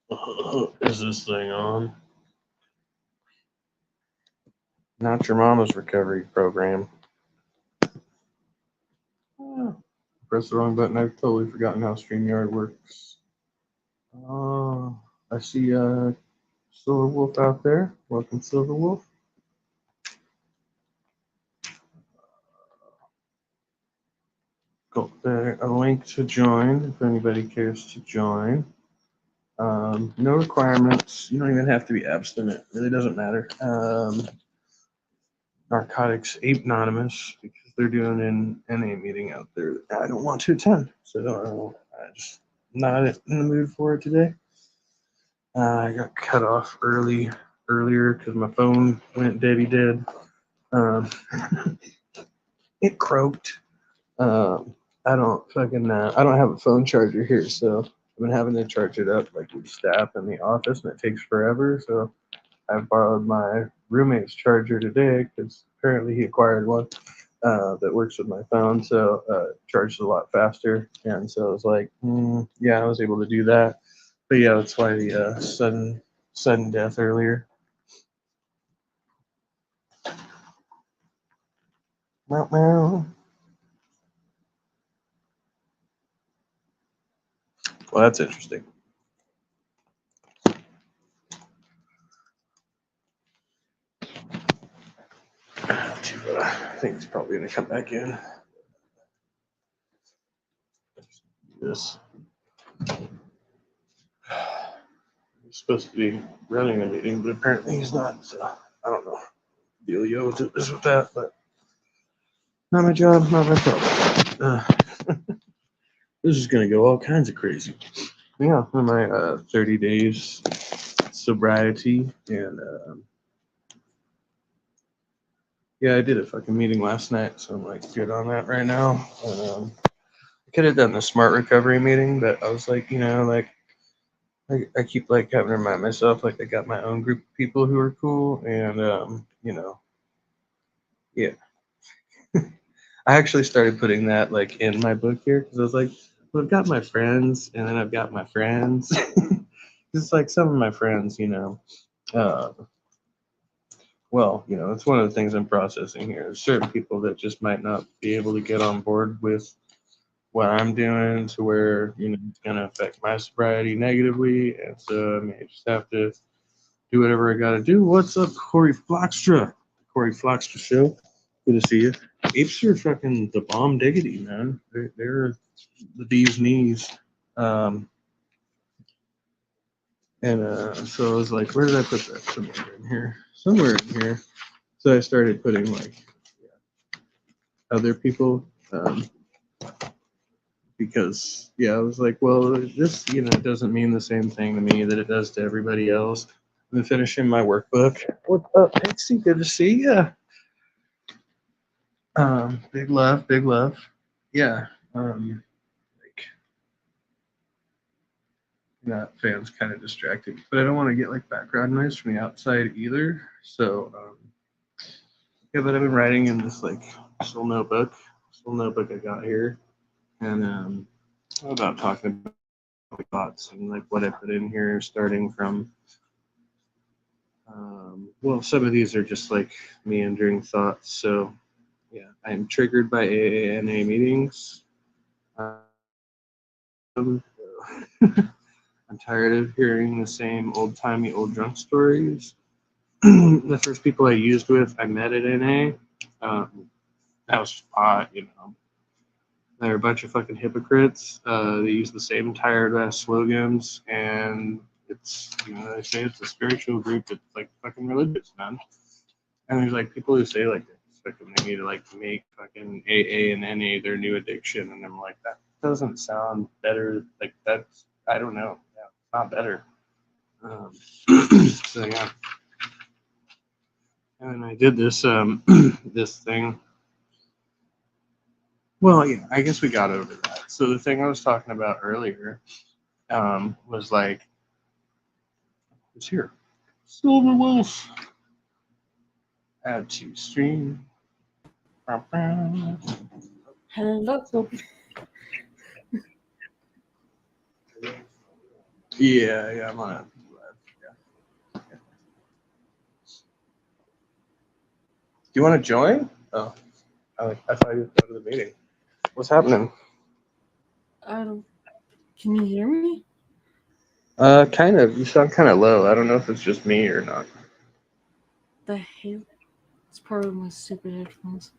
Is this thing on? Not your mama's recovery program. Oh, press the wrong button. I've totally forgotten how StreamYard works. Oh, I see Silver Wolf out there. Welcome, Silver Wolf. Got there a link to join if anybody cares to join. No requirements. You don't even have to be abstinent. It really doesn't matter. Narcotics Ape-nonymous because they're doing an NA meeting out there that I don't want to attend. So I just not in the mood for it today. I got cut off earlier because my phone went dead. Um, it croaked. I don't have a phone charger here, so I've been having to charge it up like with staff in the office, and it takes forever. So I borrowed my roommate's charger today because apparently he acquired one that works with my phone, so it charges a lot faster. And so I was like, yeah, I was able to do that. But yeah, that's why the sudden death earlier. Well, that's interesting. I think he's probably gonna come back in. This. He's supposed to be running the meeting, but apparently he's not. So I don't know. Dealio with that, but not my job, not my problem. This is gonna go all kinds of crazy. Yeah, my 30 days sobriety, and yeah, I did a fucking meeting last night, so I'm like good on that right now. And I could have done the smart recovery meeting, but I was like, like I keep like having to remind myself like I got my own group of people who are cool, and yeah. I actually started putting that like in my book here because I was like, well, I've got my friends, and then I've got my friends. It's like some of my friends, uh, well, it's one of the things I'm processing here. There's certain people that just might not be able to get on board with what I'm doing to where, it's going to affect my sobriety negatively. And so I may just have to do whatever I got to do. What's up, Corey Flockstra? Corey Flockstra Show. Good to see you. Apes are fucking the bomb diggity, man. They're the bee's knees. Um, and so I was like, where did I put that? Somewhere in here. Somewhere in here. So I started putting like other people because I was like, well, this doesn't mean the same thing to me that it does to everybody else. I'm finishing my workbook. What's up, Pixie? Good to see you. Big love, big love. Yeah. Like that fan's kind of distracting, but I don't want to get like background noise from the outside either. So yeah, but I've been writing in this like little notebook I got here, and about talking about thoughts and like what I put in here, starting from well, some of these are just like meandering thoughts. So yeah, I'm triggered by AANA meetings. Um, I'm tired of hearing the same old-timey old drunk stories. The first people I used with, I met at NA. That was pot. They're a bunch of fucking hypocrites. They use the same tired ass slogans, and it's they say it's a spiritual group. It's like fucking religious, man. And there's like people who say like fucking they need to like make fucking AA and NA their new addiction, and I'm like that doesn't sound better. Like that's I don't know. Yeah, it's not better. Um, so yeah, and then I did this this thing. Well, yeah, I guess we got over that. So the thing I was talking about earlier was like, it's here. Silver Wolf. Add to stream. Hello. Yeah, I'm on it. Yeah. Do you want to join? Oh, I thought you would go to the meeting. What's happening? I don't. Can you hear me? Kind of. You sound kind of low. I don't know if it's just me or not. The hell? It's probably my stupid headphones.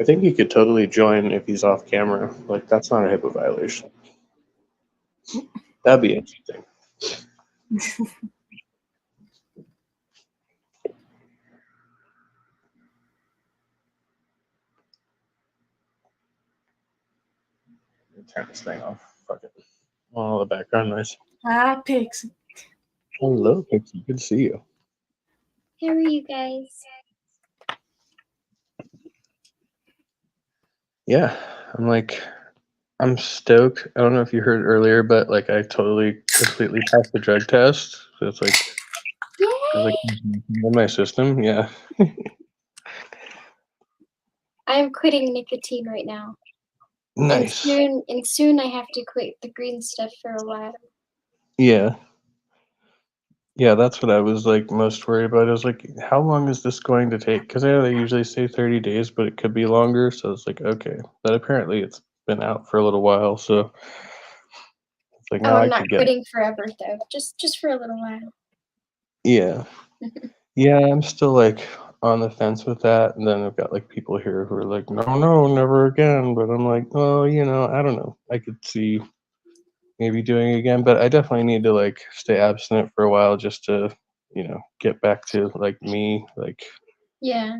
I think he could totally join if he's off camera. Like, that's not a HIPAA violation. That'd be interesting. Turn this thing off. Fuck it. Oh, the background noise. Ah, Pixie. Hello, Pixie. Good to see you. How are you guys? Yeah, I'm stoked. I don't know if you heard earlier, but like I totally completely passed the drug test. So it's like in my system. Yeah. I'm quitting nicotine right now. Nice. And soon I have to quit the green stuff for a while. Yeah. Yeah, that's what I was like most worried about. I was like, how long is this going to take? Because I know they usually say 30 days, but it could be longer. So it's like, okay. But apparently it's been out for a little while. So it's like, Oh, now I I'm not could get. quitting forever though. Just for a little while. Yeah. Yeah, I'm still like on the fence with that. And then I've got like people here who are like, no, never again. But I'm like, well, I don't know. I could see maybe doing it again, but I definitely need to like stay abstinent for a while just to, get back to like me. Like, Yeah.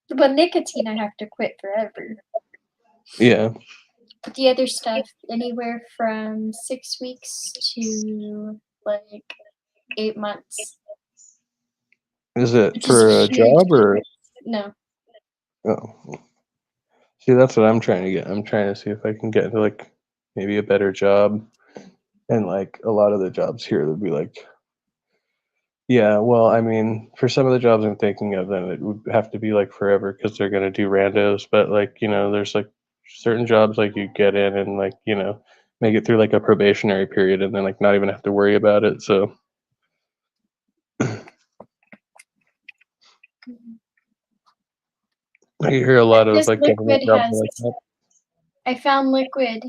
But nicotine I have to quit forever. yeah. But the other stuff, anywhere from 6 weeks to like 8 months. Is it Which for is a a huge job or? difference. No. Oh, see, that's what I'm trying to get. I'm trying to see if I can get into like maybe a better job. And like a lot of the jobs here would be like, yeah, well, I mean, for some of the jobs I'm thinking of, then it would have to be like forever because they're going to do randos. But like, there's like certain jobs like you get in and like, make it through like a probationary period and then like not even have to worry about it. So I hear a lot of This like liquid government jobs has. like that. I found liquid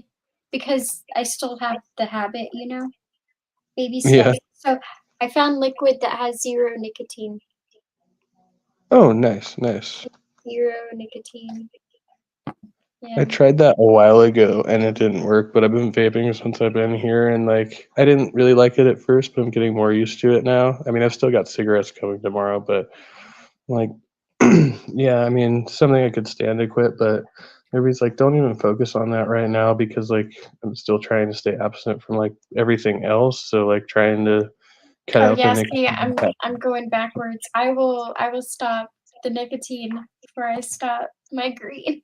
because I still have the habit, baby steps. Yeah. So I found liquid that has 0 nicotine. Oh, nice, nice. 0 nicotine. I Yeah. tried that a while ago and it didn't work, but I've been vaping since I've been here and like I didn't really like it at first, but I'm getting more used to it now. I mean, I've still got cigarettes coming tomorrow, but like yeah, I mean, something I could stand to quit, but everybody's like, don't even focus on that right now because like I'm still trying to stay abstinent from like everything else. So like trying to cut Oh out the yeah, see, nicotine. I'm going backwards. I will stop the nicotine before I stop my green.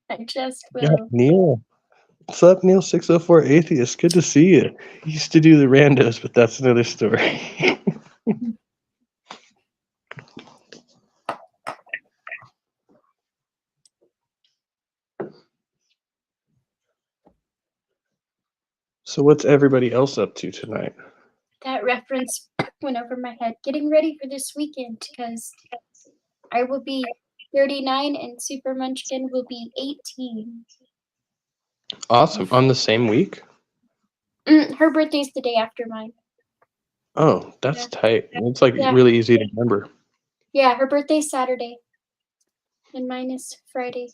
I just Yeah, will. Neil. What's up, Neil 604 Atheist? Good to see you. He used to do the randos, but that's another story. So what's everybody else up to tonight? That reference went over my head. Getting ready for this weekend because I will be 39 and Super Munchkin will be 18. Awesome. On the same week? Her birthday's the day after mine. Oh, that's Yeah. tight. It's like Yeah. really easy to remember. Yeah, her birthday's Saturday. And mine is Friday.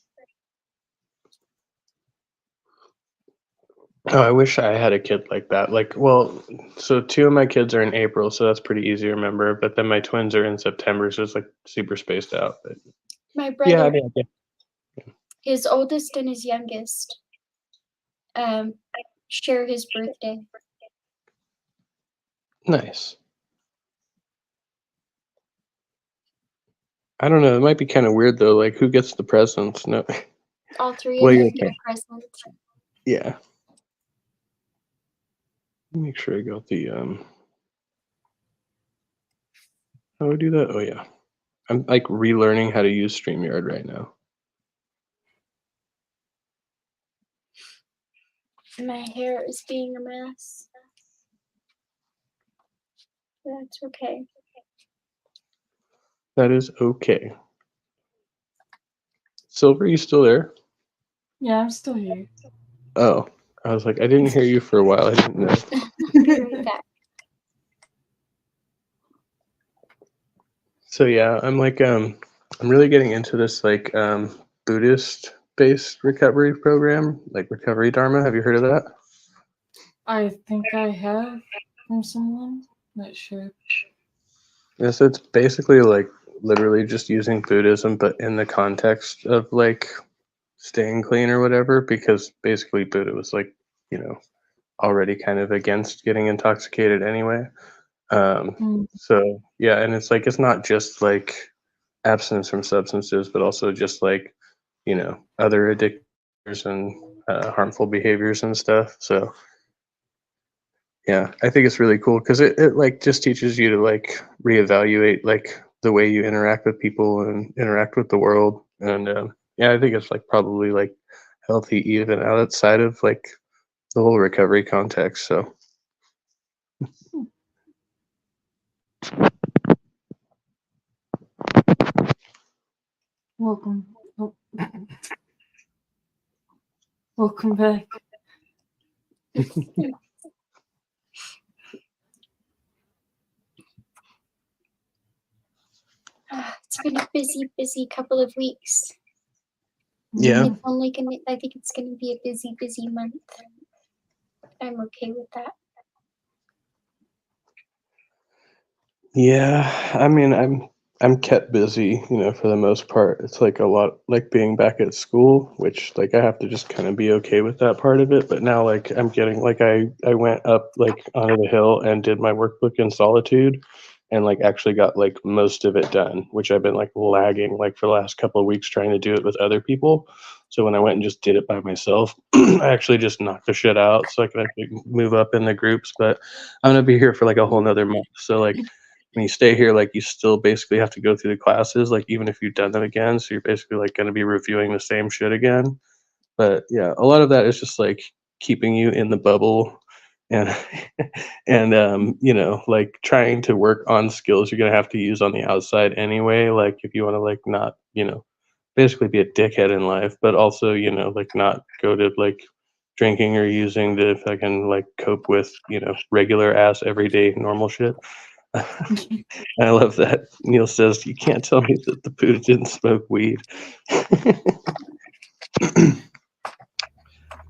Oh, I wish I had a kid like that. Like, well, so 2 of my kids are in April, so that's pretty easy to remember. But then my twins are in September, so it's like super spaced out. But My brother, yeah, I mean, his oldest and his youngest, share his birthday. nice. I don't know. It might be kind of weird though. Like, who gets the presents? No. All 3 Well, of you're them get okay. a present. Yeah. Make sure I got the how do I do that? Oh yeah. I'm like relearning how to use StreamYard right now. My hair is being a mess. That's okay. That is okay. Silver, you still there? Yeah, I'm still here. Oh, I was like, I didn't hear you for a while. I didn't know. Be right back. So yeah, I'm like I'm really getting into this like Buddhist based recovery program, like Recovery Dharma. Have you heard of that? I think I have from someone. Not sure. Yeah, so it's basically like literally just using Buddhism, but in the context of like staying clean or whatever, because basically Buddha was like, you know, already kind of against getting intoxicated anyway. Mm. So yeah, and it's like it's not just like abstinence from substances, but also just like, you know, other addictors and harmful behaviors and stuff. So yeah, I think it's really cool because it like just teaches you to like reevaluate like the way you interact with people and interact with the world. And yeah, I think it's like probably like healthy even outside of like the whole recovery context. So Welcome. Oh. Welcome back. It's been a busy couple of weeks. yeah, It's only gonna. I think it's gonna be a busy month. I'm okay with that. yeah. I mean, I'm kept busy, you know, for the most part. It's like a lot like being back at school, which like I have to just kind of be okay with that part of it. But now like I'm getting like I went up like onto the hill and did my workbook in solitude and like actually got like most of it done, which I've been like lagging like for the last couple of weeks trying to do it with other people. So when I went and just did it by myself, I actually just knocked the shit out so I could actually move up in the groups. But I'm gonna be here for like a whole nother month. So like when you stay here, like you still basically have to go through the classes, like even if you've done them again. So you're basically like going to be reviewing the same shit again. But yeah, a lot of that is just like keeping you in the bubble and and you know, like trying to work on skills you're gonna have to use on the outside anyway. Like if you want to like not, you know, basically be a dickhead in life, but also, you know, like not go to like drinking or using to fucking like cope with, you know, regular ass everyday normal shit. I love that. Neil says, "You can't tell me that the Buddha didn't smoke weed."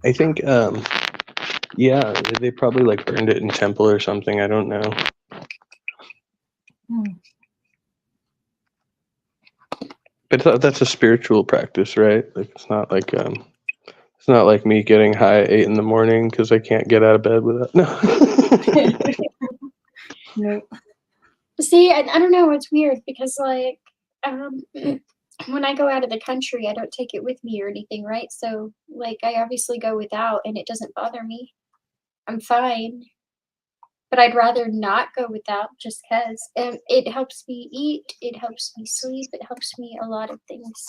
I think, yeah, they probably like burned it in temple or something. I don't know. Hmm. But that's a spiritual practice, right? Like it's not like me getting high at 8 in the morning because I can't get out of bed without. No. Nope. See, I don't know. It's weird because like when I go out of the country, I don't take it with me or anything, right? So like I obviously go without, and it doesn't bother me. I'm fine. But I'd rather not go without just because it helps me eat, it helps me sleep, it helps me a lot of things.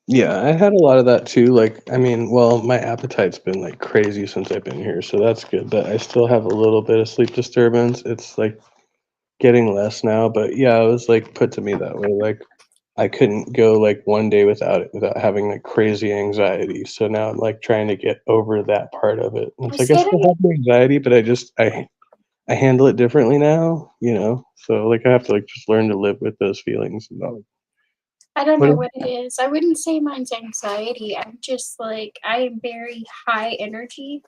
Yeah, I had a lot of that too. Like, I mean, well, my appetite's been like crazy since I've been here, so that's good. But I still have a little bit of sleep disturbance. It's like getting less now, but yeah, it was like put to me that way. Like, I couldn't go like one day without it without having like crazy anxiety. So now I'm like trying to get over that part of it. And it's like I See, still have the anxiety, but I handle it differently now, you know. So like I have to like just learn to live with those feelings. I don't What know what it is. I wouldn't say mine's anxiety. I'm just like I am very high energy,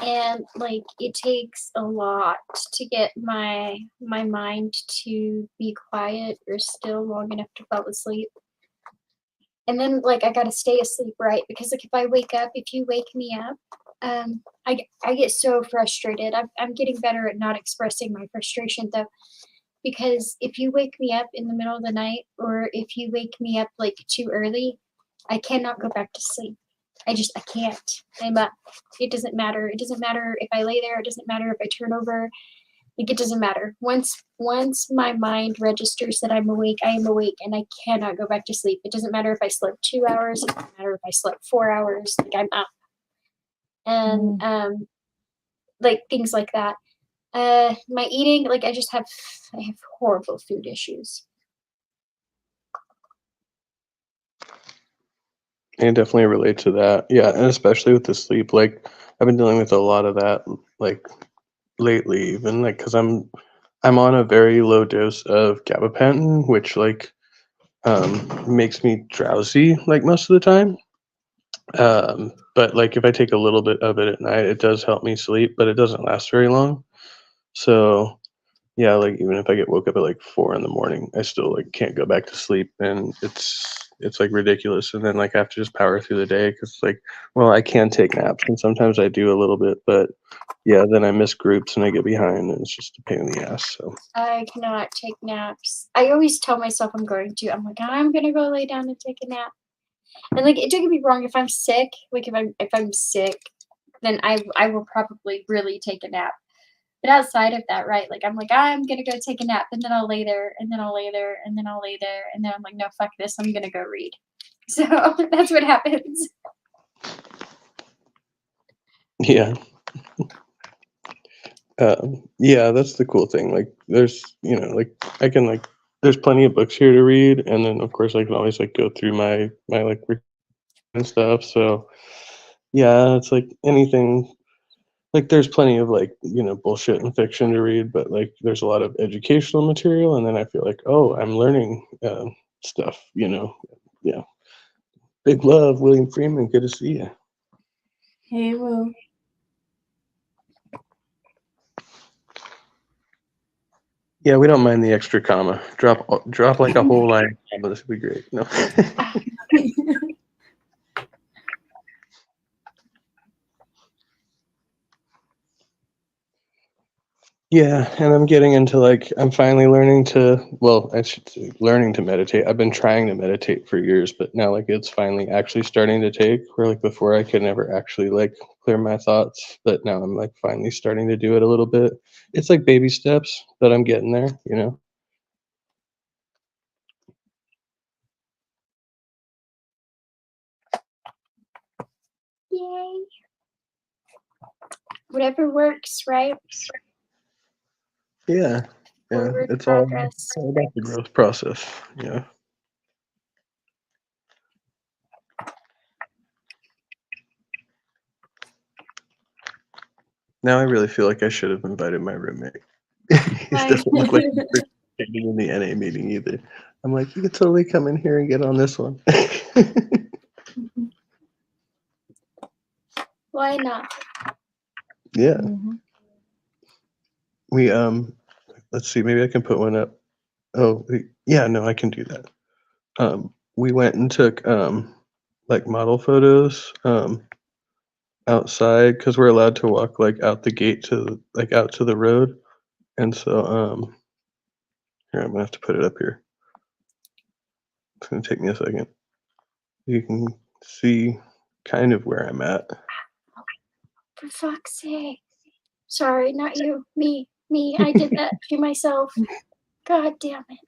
and like it takes a lot to get my mind to be quiet or still long enough to fall asleep. And then like I gotta stay asleep, right? Because like if I wake up, if you wake me up, I get so frustrated. I'm getting better at not expressing my frustration though, because if you wake me up in the middle of the night or if you wake me up like too early, I cannot go back to sleep. I can't. I'm up. It doesn't matter. It doesn't matter if I lay there. It doesn't matter if I turn over. Like, it doesn't matter. Once my mind registers that I'm awake, I am awake, and I cannot go back to sleep. It doesn't matter if I slept 2 hours. It doesn't matter if I slept 4 hours. Like, I'm up. And like things like that. My eating, like I have horrible food issues. I definitely relate to that. Yeah, and especially with the sleep, like I've been dealing with a lot of that, like lately, even like because I'm on a very low dose of gabapentin, which like makes me drowsy like most of the time. But like if I take a little bit of it at night, it does help me sleep, but it doesn't last very long. So yeah, like even if I get woke up at like 4 in the morning, I still like can't go back to sleep, and it's like ridiculous. And then like I have to just power through the day because like, well, I can take naps, and sometimes I do a little bit, but yeah, then I miss groups and I get behind, and it's just a pain in the ass. So I cannot take naps. I always tell myself I'm going to. I'm like, I'm gonna go lay down and take a nap. And like, don't get me wrong, if I'm sick, like if I'm sick, then I will probably really take a nap. But outside of that, right? Like I'm gonna go take a nap, and then I'll lay there, and then I'll lay there, and then I'll lay there, and then I'm like, no, fuck this, I'm gonna go read. So that's what happens. yeah. Yeah, that's the cool thing. Like, there's, like I can like, there's plenty of books here to read, and then of course I can always like go through my like and stuff. So yeah, it's like anything. Like, there's plenty of like bullshit and fiction to read, but like there's a lot of educational material, and then I feel like, oh, I'm learning stuff. Yeah. Big love, William Freeman. Good to see you. Hey, Will. Yeah, we don't mind the extra comma. Drop like a whole line. This would be great. No. Yeah, and I'm getting into like I'm finally learning to, well, I should say learning to meditate. I've been trying to meditate for years, but now like it's finally actually starting to take, where like before I could never actually like clear my thoughts, but now I'm like finally starting to do it a little bit. It's like baby steps, but I'm getting there. Yay. Whatever works, right? Yeah. Yeah, Forward it's progress. all about the growth process. Yeah. Now I really feel like I should have invited my roommate. He Why? doesn't look like he's participating in the NA meeting either. I'm like, you could totally come in here and get on this one. Why not? Yeah. Mm-hmm. We let's see, maybe I can put one up. Oh, yeah, no, I can do that. We went and took like model photos outside because we're allowed to walk like out the gate to like out to the road. And so here, I'm gonna have to put it up here. It's gonna take me a second. You can see kind of where I'm at. For fuck's sake. Sorry, not you. Me. I did that to myself. God damn it.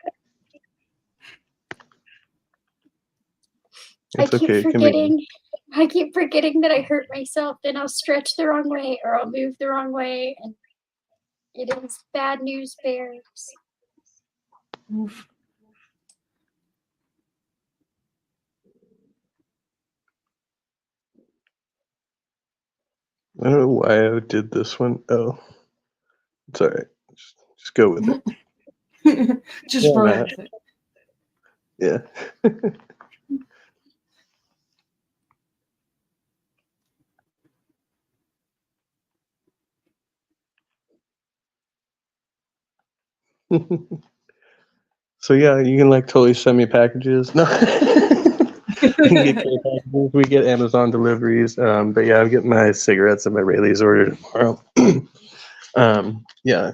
It's okay. It can be. I keep forgetting that I hurt myself, then I'll stretch the wrong way or I'll move the wrong way, and it is bad news bears. Oof. I don't know why I did this one. Oh, it's all right. Just go with it. Just Yeah, roll Matt. with it. Yeah. So yeah, you can like totally send me packages. No. You can get care packages. We get Amazon deliveries. But yeah, I'm getting my cigarettes and my Rayleigh's order tomorrow. Yeah,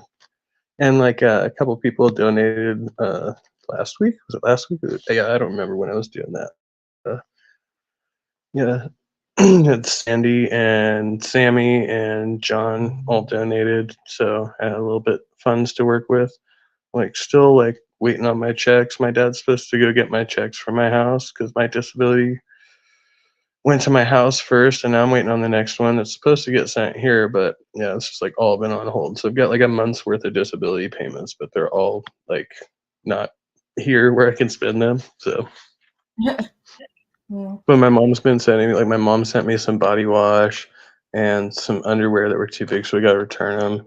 and like a couple people donated last week. Was it last week? Yeah, I don't remember when I was doing that. Yeah, it's Sandy and Sammy and John all donated, so I had a little bit funds to work with. Like still like waiting on my checks. My dad's supposed to go get my checks for my house because my disability went to my house first, and now I'm waiting on the next one that's supposed to get sent here. But yeah, it's just like all been on hold. So I've got like a month's worth of disability payments, but they're all like not here where I can spend them. So, Yeah. but my mom's been sending me, like my mom sent me some body wash and some underwear that were too big, so we got to return them,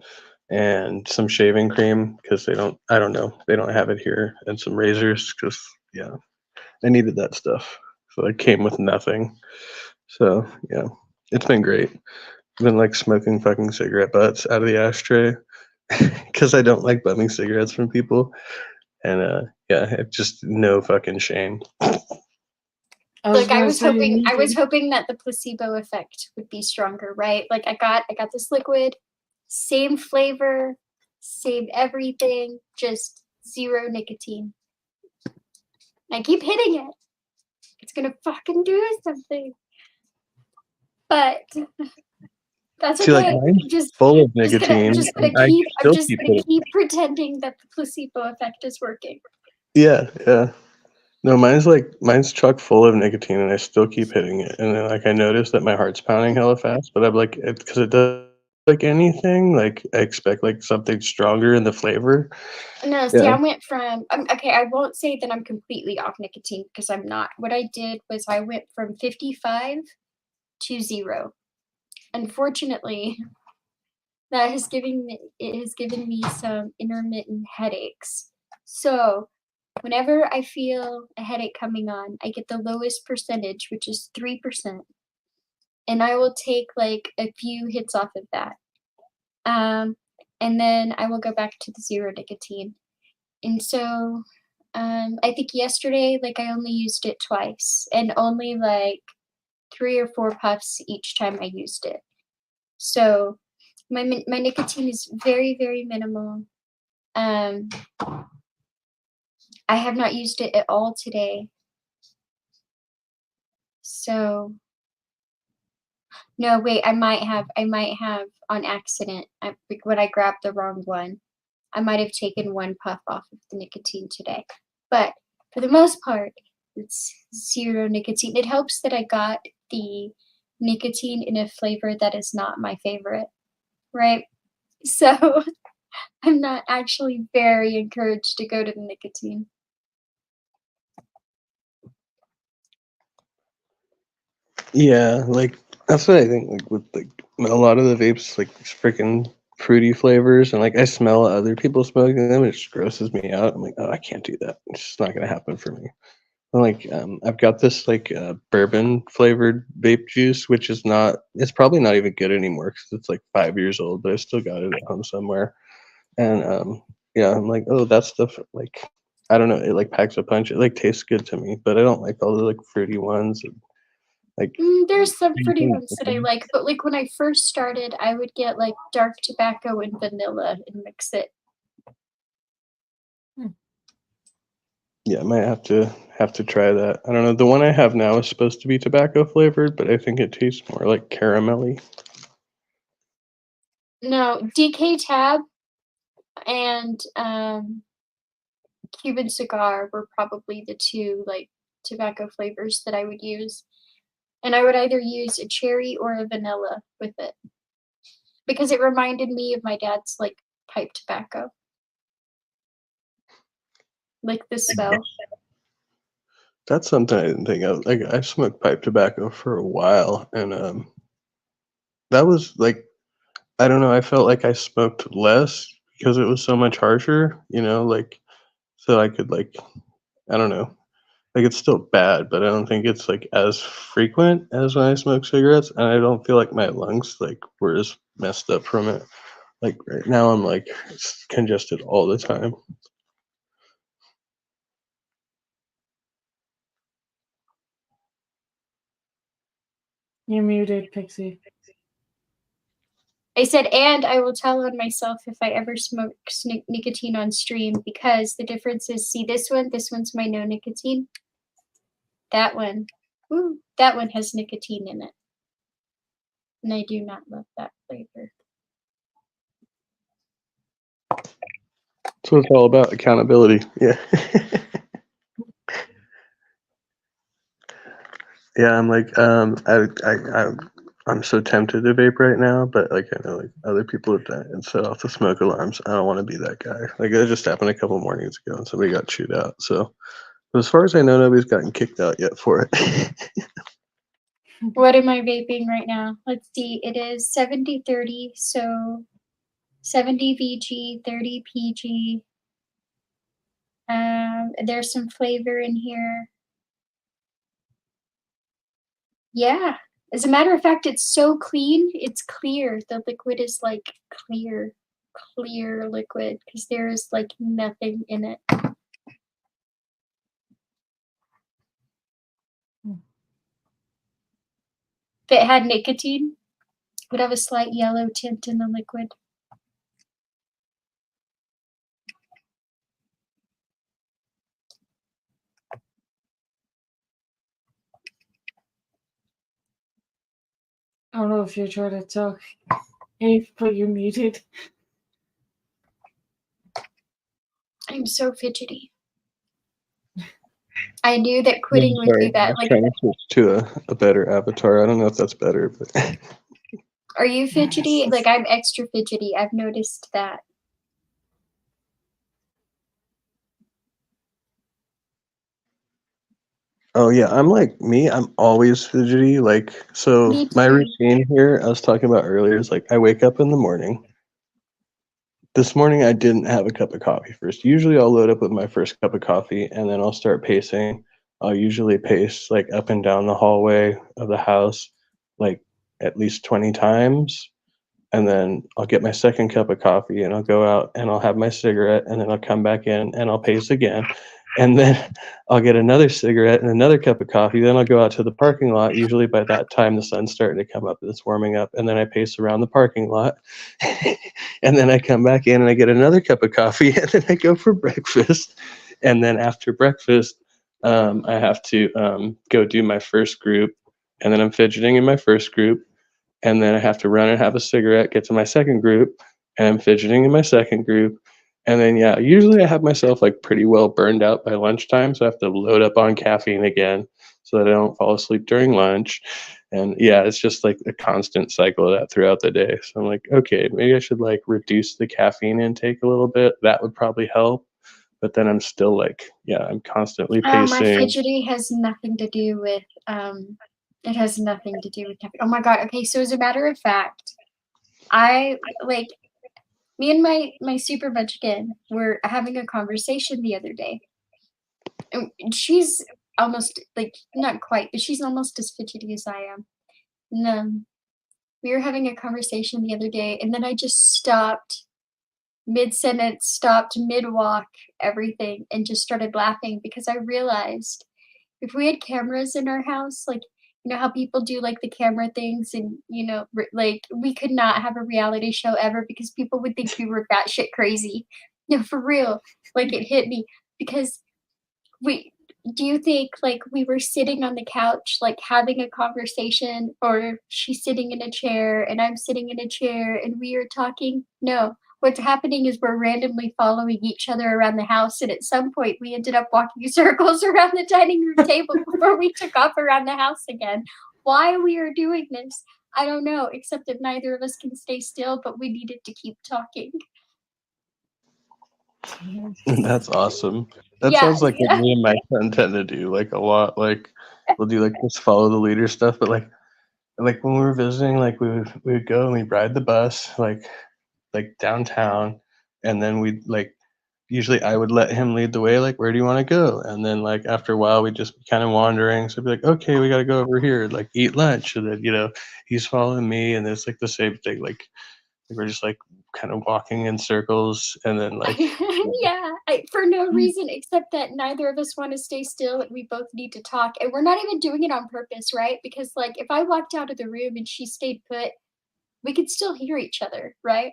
and some shaving cream because I don't know, they don't have it here, and some razors because yeah, I needed that stuff. So I came with nothing. So yeah, it's been great. I've been like smoking fucking cigarette butts out of the ashtray because I don't like bumming cigarettes from people. And yeah, it's just no fucking shame. Look, I gonna was say, hoping me too. that the placebo effect would be stronger, right? Like I got this liquid, same flavor, same everything, just zero nicotine. I keep hitting it. It's gonna fucking do something. But that's See, like okay. mine's Just full of just gonna nicotine. just gonna I keep I'm still just keep gonna it. keep pretending that the placebo effect is working. Yeah, yeah. No, mine's chock full of nicotine, and I still keep hitting it. And then like I notice that my heart's pounding hella fast, but I'm like, because it does like anything. Like I expect like something stronger in the flavor. No, see, Yeah. I went from okay, I won't say that I'm completely off nicotine because I'm not. What I did was I went from 55 to 0. Unfortunately, that has given me some intermittent headaches. So, whenever I feel a headache coming on, I get the lowest percentage, which is 3%, and I will take like a few hits off of that. Um, and then I will go back to the 0 nicotine. And so, I think yesterday, like I only used it twice and only like 3 or 4 puffs each time I used it. So my nicotine is very, very minimal. Um, I have not used it at all today. So no, wait, I might have on accident. When I grabbed the wrong one, I might have taken 1 puff off of the nicotine today. But for the most part, it's 0 nicotine. It helps that I got the nicotine in a flavor that is not my favorite, right? So I'm not actually very encouraged to go to the nicotine. Yeah, like that's what I think. Like with like a lot of the vapes, like these freaking fruity flavors, and like I smell other people smoking them, it just grosses me out. I'm like, oh, I can't do that. It's just not gonna happen for me. And, like I've got this like bourbon flavored vape juice, which is not. It's probably not even good anymore because it's like 5 years old, but I still got it at home somewhere. And yeah, I'm like, oh, that stuff like. I don't know. It like packs a punch. It like tastes good to me, but I don't like all the like fruity ones. And, like There's some pretty ones that I like, but like when I first started, I would get like dark tobacco and vanilla and mix it. yeah, I might have to try that. I don't know. The one I have now is supposed to be tobacco flavored, but I think it tastes more like caramelly. No, DK Tab and Cuban cigar were probably the 2 like tobacco flavors that I would use. And I would either use a cherry or a vanilla with it because it reminded me of my dad's like pipe tobacco. Like the smell. That's something I didn't think of. Like I smoked pipe tobacco for a while, and that was like I don't know. I felt like I smoked less because it was so much harsher. You know, like so I could like I don't know. Like it's still bad, but I don't think it's like as frequent as when I smoke cigarettes, and I don't feel like my lungs like were as messed up from it. Like right now, I'm like congested all the time. You're muted, Pixie. I said, and I will tell on myself if I ever smoke nicotine on stream because the difference is, see this one's my no nicotine. That one, that one has nicotine in it. And I do not love that flavor. That's what it's all about, accountability. Yeah. Yeah, I'm like, I'm so tempted to vape right now, but like I know like other people have done it and set off the smoke alarms. I don't want to be that guy. Like it just happened a couple mornings ago and somebody got chewed out. So but as far as I know, nobody's gotten kicked out yet for it. What am I vaping right now? Let's see. It is 70-30, so 70 VG, 30 PG. There's some flavor in here. Yeah. As a matter of fact, it's so clean. It's clear. The liquid is like clear liquid because there is like nothing in it. If it had nicotine, it would have a slight yellow tint in the liquid. I don't know if you're trying to talk, but you're muted. I'm so fidgety. I knew that quitting would do that. Like, trying to switch to a better avatar. I don't know if that's better, but are you fidgety? Like, I'm extra fidgety. I've noticed that. oh yeah, I'm like me. I'm always fidgety. Like so, Me my too. routine here I was talking about earlier is like I wake up in the morning. This morning I didn't have a cup of coffee first. Usually I'll load up with my first cup of coffee and then I'll start pacing. I'll usually pace like up and down the hallway of the house like at least 20 times. And then I'll get my second cup of coffee and I'll go out and I'll have my cigarette and then I'll come back in and I'll pace again. And then I'll get another cigarette and another cup of coffee. Then I'll go out to the parking lot. Usually by that time the sun's starting to come up and it's warming up. And then I pace around the parking lot. And then I come back in and I get another cup of coffee and then I go for breakfast. And then after breakfast, I have to go do my first group. And then I'm fidgeting in my first group. And then I have to run and have a cigarette, get to my second group, and I'm fidgeting in my second group. And then, yeah, usually I have myself like pretty well burned out by lunchtime. So I have to load up on caffeine again so that I don't fall asleep during lunch. And yeah, it's just like a constant cycle of that throughout the day. So I'm like, okay, maybe I should like reduce the caffeine intake a little bit. That would probably help. But then I'm still like, yeah, I'm constantly My pacing. fidgety has nothing to do with, it has nothing to do with caffeine. Oh my God. Okay. So as a matter of fact, I like, me and my super munchkin were having a conversation the other day. And she's almost like, not quite, but she's almost as fidgety as I am. And we were having a conversation the other day, and then I just stopped mid-sentence, stopped mid-walk, everything, and just started laughing because I realized if we had cameras in our house, like, you know how people do like the camera things and, you know, like we could not have a reality show ever because people would think we were batshit crazy. No, for real. Like it hit me because we do you think like we were sitting on the couch like having a conversation, or she's sitting in a chair and I'm sitting in a chair and we are talking? No. What's happening is we're randomly following each other around the house, and at some point we ended up walking circles around the dining room table before we took off around the house again. Why we are doing this, I don't know, except that neither of us can stay still, but we needed to keep talking. That's awesome. That Yeah, sounds like what yeah. me and my friend tend to do, like a lot. Like we'll do like this follow the leader stuff, but like when we were visiting, like we would go and we'd ride the bus like downtown, and then we'd like usually I would let him lead the way, like where do you want to go? And then like after a while we'd just be kind of wandering. So I'd be like, okay, we gotta go over here, like eat lunch. And then, he's following me and it's like the same thing. Like we're just like kind of walking in circles and then like Yeah, for no reason except that neither of us want to stay still and we both need to talk. And we're not even doing it on purpose, right? Because, like, if I walked out of the room and she stayed put, we could still hear each other, right?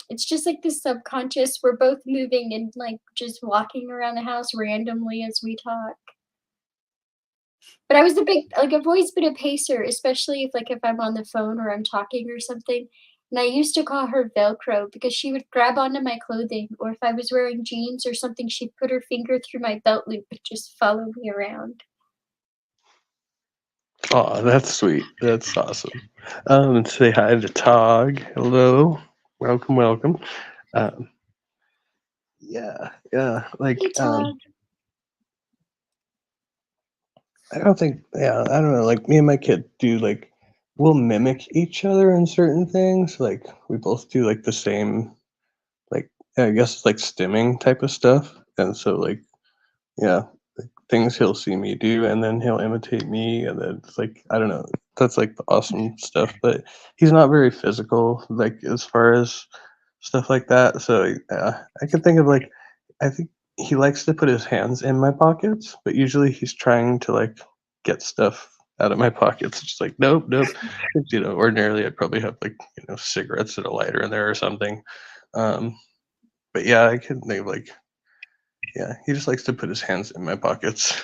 It's just like this subconscious. We're both moving and, like, just walking around the house randomly as we talk. But I was I've always been a pacer, especially if I'm on the phone or I'm talking or something. And I used to call her Velcro because she would grab onto my clothing, or if I was wearing jeans or something, she'd put her finger through my belt loop and just follow me around. Oh, that's sweet. That's awesome. Say hi to Tog. Hello. Welcome, welcome. Um, yeah. Hey, Todd. I don't think, yeah, I don't know. Like me and my kid do like, we'll mimic each other in certain things. Like we both do like the same, like I guess it's like stimming type of stuff. And so like, yeah, like, things he'll see me do, and then he'll imitate me, and then it's like I don't know. That's like the awesome stuff. But he's not very physical, like as far as stuff like that. So I can think of like, I think he likes to put his hands in my pockets, but usually he's trying to like get stuff out of my pockets. It's just like nope. Ordinarily I'd probably have like cigarettes and a lighter in there or something. Um, but yeah, I can think of like yeah, he just likes to put his hands in my pockets.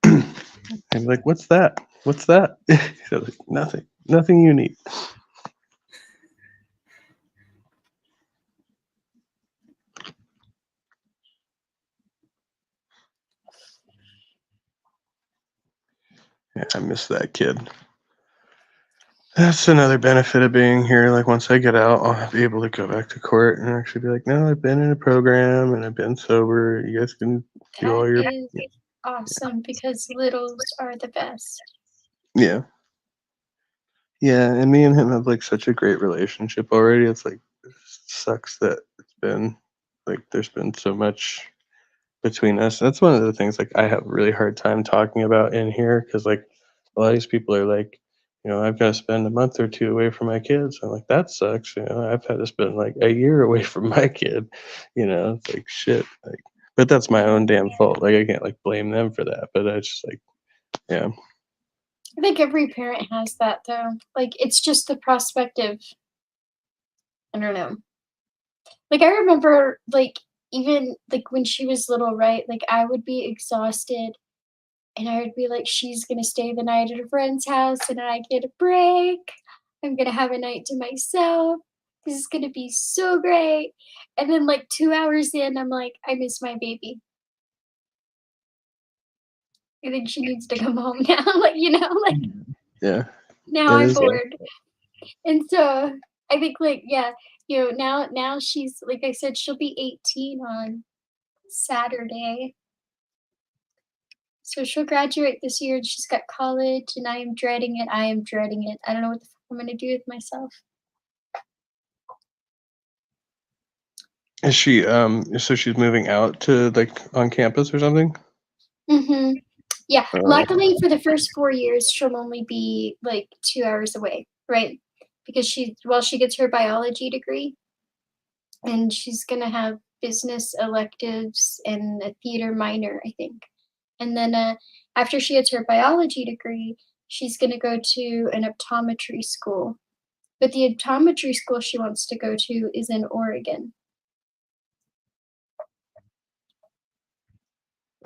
I'm like, what's that? What's that? He's like, nothing you need. Yeah, I miss that kid. That's another benefit of being here. Like once I get out, I'll be able to go back to court and actually be like, no, I've been in a program and I've been sober. You guys can do That all your is awesome because littles are the best. yeah. Yeah, and me and him have like such a great relationship already. It's like it sucks that it's been like there's been so much between us. That's one of the things like I have a really hard time talking about in here because like a lot of these people are like, I've got to spend a month or two away from my kids. I'm like, that sucks. I've had to spend like a year away from my kid. It's like shit. Like, but that's my own damn fault. Like I can't like blame them for that. But I just like, yeah, I think every parent has that though. Like it's just the prospect of I don't know. Like I remember even like when she was little, right? Like I would be exhausted and I would be like, she's gonna stay the night at a friend's house and I get a break. I'm gonna have a night to myself. This is gonna be so great. And then like 2 hours in, I'm like, I miss my baby. I think she needs to come home now. Like yeah, now it I'm is. bored. And so I think yeah, now she's like I said, she'll be 18 on Saturday. So she'll graduate this year and she's got college and I am dreading it. I am dreading it. I don't know what the fuck I'm gonna do with myself. Is she so she's moving out to like on campus or something? Yeah. Oh, Luckily for the first 4 years, she'll only be like 2 hours away, right? Because she gets her biology degree and she's gonna have business electives and a theater minor, I think. And then after she gets her biology degree, she's gonna go to an optometry school. But the optometry school she wants to go to is in Oregon.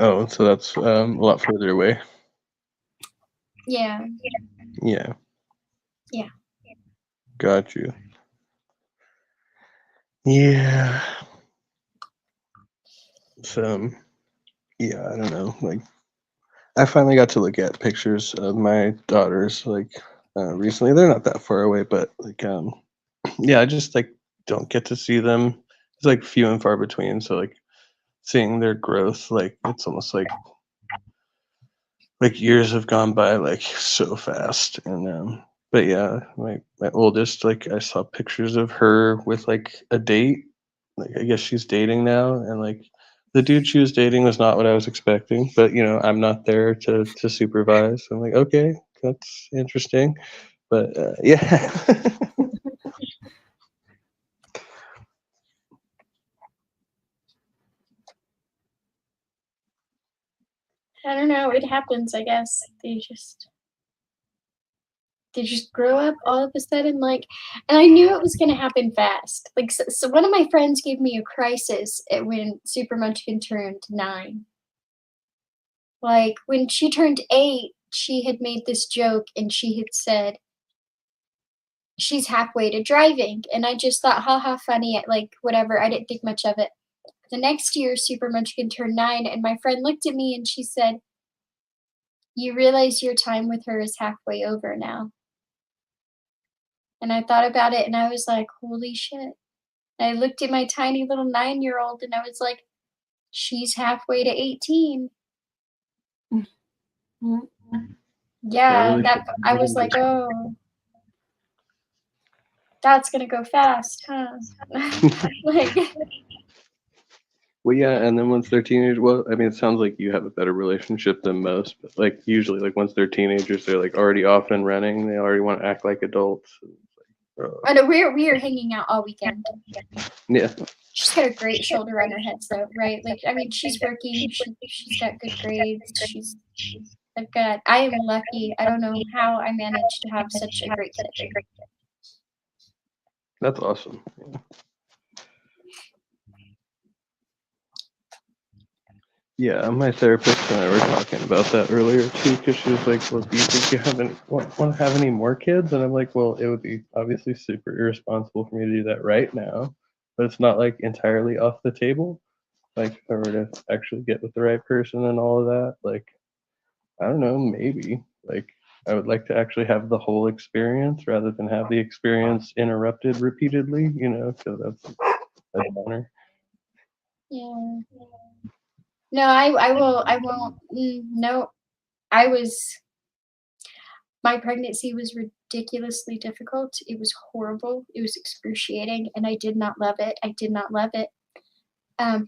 oh, so that's a lot further away. Yeah. Yeah. Yeah. Got you. Yeah. So, yeah, I don't know. Like, I finally got to look at pictures of my daughters, like, recently. They're not that far away, but, like, yeah, I just, like, don't get to see them. It's, like, few and far between. So, like, seeing their growth, like, it's almost like years have gone by, like, so fast. And, but yeah, my oldest, like, I saw pictures of her with, like, a date. Like, I guess she's dating now, and, like, the dude she was dating was not what I was expecting, but, I'm not there to supervise. I'm like, "Okay, that's interesting." But, yeah. I don't know. It happens, I guess. They just grow up all of a sudden, and I knew it was gonna happen fast. Like, so one of my friends gave me a crisis when Super Munchkin turned 9. Like when she turned 8, she had made this joke and she had said, she's halfway to driving. And I just thought, haha, funny, like whatever. I didn't think much of it. The next year, Super Munchkin turned 9, and my friend looked at me and she said, "You realize your time with her is halfway over now." And I thought about it and I was like, holy shit. I looked at my tiny little 9-year-old and I was like, she's halfway to 18. Mm. Yeah, really that I was like, oh, that's gonna go fast, huh? Like, Well, yeah, and then once they're teenagers, well, I mean, it sounds like you have a better relationship than most, but like usually, like once they're teenagers, they're like already off and running. They already want to act like adults. I know we are hanging out all weekend. Yeah, She's got a great shoulder on her head, though, right? Like, I mean, she's working. She's got good grades. I am lucky. I don't know how I managed to have such a great kid. that's awesome. Yeah, my therapist and I were talking about that earlier too, because she was like, "Well, do you think you want to have any more kids?" And I'm like, "Well, it would be obviously super irresponsible for me to do that right now, but it's not like entirely off the table. Like, if I were to actually get with the right person and all of that, like, I don't know, maybe. Like, I would like to actually have the whole experience rather than have the experience interrupted repeatedly, so that's a honor." Yeah. No, I won't. No, I was. My pregnancy was ridiculously difficult. It was horrible. It was excruciating, and I did not love it. I did not love it.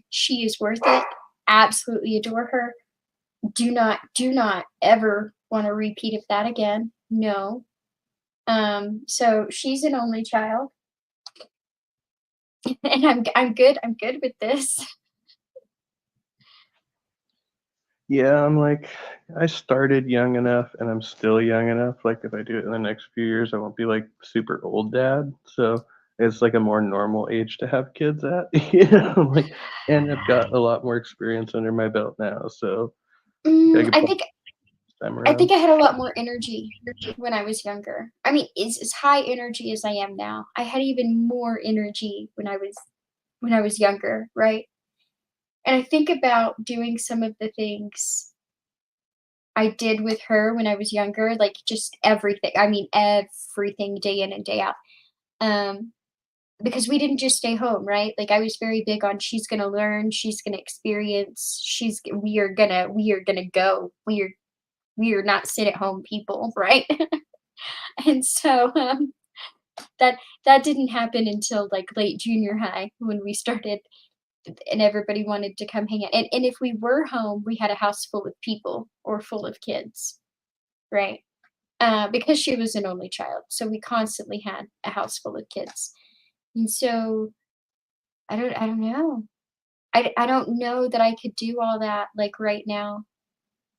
She is worth it. Absolutely adore her. Do not ever want a repeat of that again. No. So she's an only child, and I'm good. I'm good with this. Yeah, I'm like, I started young enough and I'm still young enough. Like, if I do it in the next few years, I won't be like super old dad. So it's like a more normal age to have kids at, like, and I've got a lot more experience under my belt now. So I could I put think this time I think around. I had a lot more energy when I was younger. I mean, as high energy as I am now. I had even more energy when I was younger, right? And I think about doing some of the things I did with her when I was younger, like just everything. I mean, everything day in and day out. Um, because we didn't just stay home, right? Like I was very big on she's gonna learn, she's gonna experience, we are gonna go. We are not sit at home people, right? And so that that didn't happen until like late junior high when we started and everybody wanted to come hang out. And if we were home, we had a house full of people or full of kids, right? Because she was an only child. So we constantly had a house full of kids. And so I don't know. I don't know that I could do all that like right now.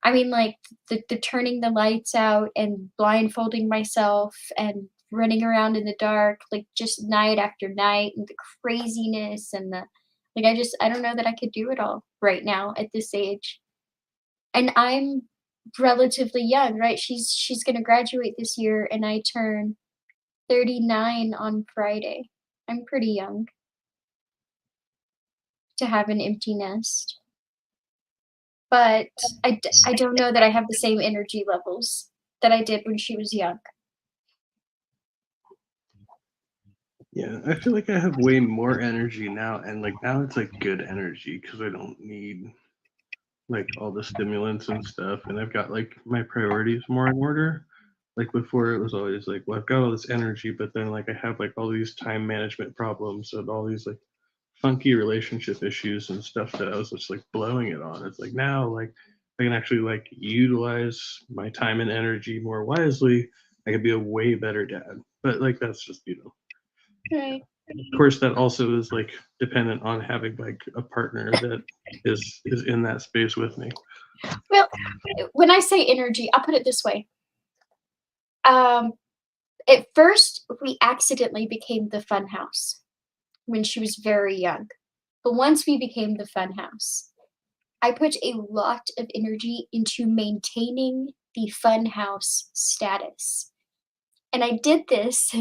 I mean, like the turning the lights out and blindfolding myself and running around in the dark, like just night after night, and the craziness and the like. I don't know that I could do it all right now at this age. And I'm relatively young, right? She's gonna graduate this year, and I turn 39 on Friday. I'm pretty young to have an empty nest. But I don't know that I have the same energy levels that I did when she was young. Yeah, I feel like I have way more energy now, and like now it's like good energy because I don't need like all the stimulants and stuff, and I've got like my priorities more in order. Like before, it was always like, well, I've got all this energy, but then like I have like all these time management problems and all these like funky relationship issues and stuff that I was just like blowing it on. It's like now, like I can actually like utilize my time and energy more wisely. I could be a way better dad. But like that's just Right. of course that also is like dependent on having like a partner that is in that space with me. Well, when I say energy, I'll put it this way. Um, at first, we accidentally became the fun house when she was very young. But once we became the fun house, I put a lot of energy into maintaining the funhouse status. And I did this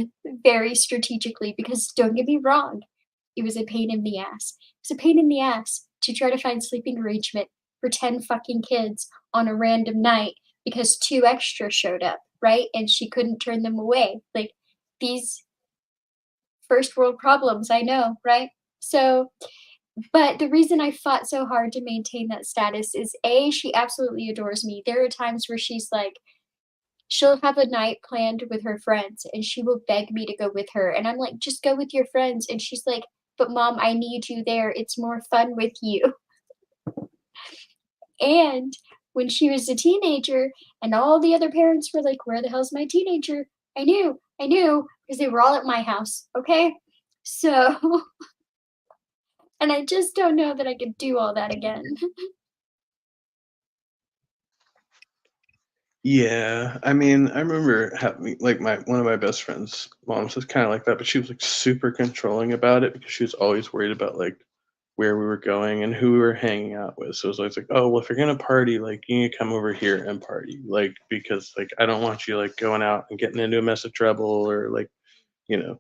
very strategically because don't get me wrong, it was a pain in the ass. It was a pain in the ass to try to find sleeping arrangement for 10 fucking kids on a random night because 2 extra showed up, right? And she couldn't turn them away. Like these first world problems, I know, right? So, but the reason I fought so hard to maintain that status is A, she absolutely adores me. There are times where she's like, she'll have a night planned with her friends and she will beg me to go with her. And I'm like, just go with your friends. And she's like, but mom, I need you there. It's more fun with you. And when she was a teenager and all the other parents were like, where the hell's my teenager? I knew, because they were all at my house. Okay. So, and I just don't know that I could do all that again. Yeah, I mean, I remember having like one of my best friends' moms was kind of like that, but she was like super controlling about it because she was always worried about like where we were going and who we were hanging out with. So it was always like, oh, well, if you're gonna party, like you need to come over here and party, like because like I don't want you like going out and getting into a mess of trouble or like you know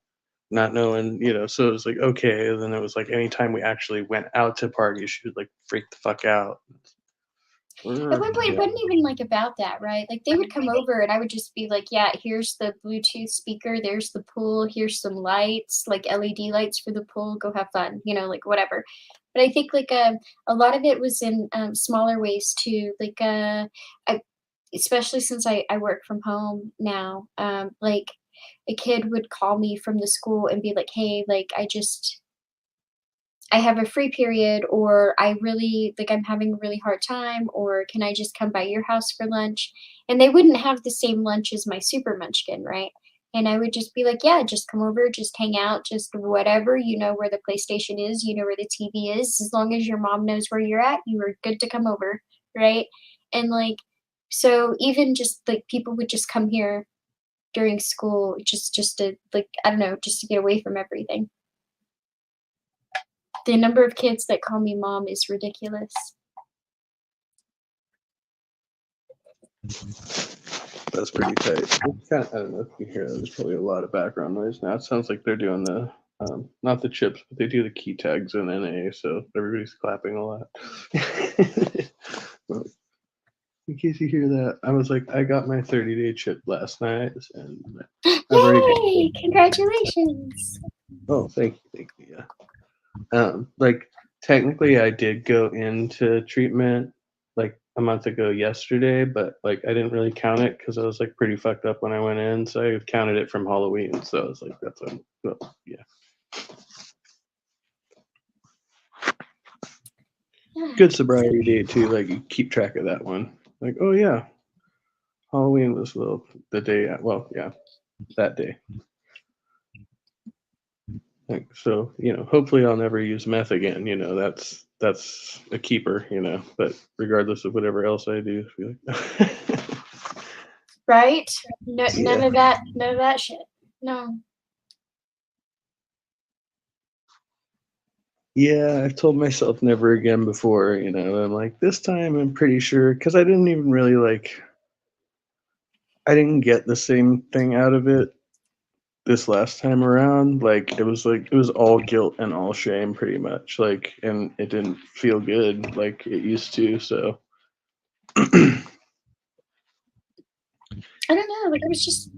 not knowing So it was like okay, and then it was like anytime we actually went out to parties, she would like freak the fuck out. At one point, it Yeah. wasn't even like about that, right? Like they would come over and I would just be like, yeah, here's the Bluetooth speaker, there's the pool, here's some lights, like LED lights for the pool, go have fun, like whatever. But I think like a lot of it was in smaller ways too. Like I, especially since I work from home now, like a kid would call me from the school and be like, hey, like I have a free period, or I really like I'm having a really hard time, or can I just come by your house for lunch? And they wouldn't have the same lunch as my super munchkin, right? And I would just be like, yeah, just come over, just hang out, just whatever. You know where the PlayStation is, you know where the TV is. As long as your mom knows where you're at, you are good to come over, right? And like, so even just like people would just come here during school, just to like, I don't know, just to get away from everything. The number of kids that call me mom is ridiculous. That's pretty tight. It's kind of, I don't know if you hear that. There's probably a lot of background noise now. It sounds like they're doing the, not the chips, but they do the key tags in NA, so everybody's clapping a lot. Well, in case you hear that, I was like, I got my 30-day chip last night, and I've already. Yay! Congratulations. Oh, thank you, yeah. Like technically, I did go into treatment like a month ago yesterday, but like I didn't really count it because I was like pretty fucked up when I went in, so I counted it from Halloween. So I was like, that's well, yeah. Good sobriety day too. Like you keep track of that one. Like, oh yeah, Halloween was the day. Well, yeah, that day. Like, so hopefully I'll never use meth again. That's a keeper. But regardless of whatever else I do, I feel like Right? No, Yeah. none of that shit. No. Yeah, I've told myself never again before. I'm like, this time I'm pretty sure because I didn't even really I didn't get the same thing out of it this last time around. Like it was all guilt and all shame pretty much. Like, and it didn't feel good like it used to. So I don't know. Like it was just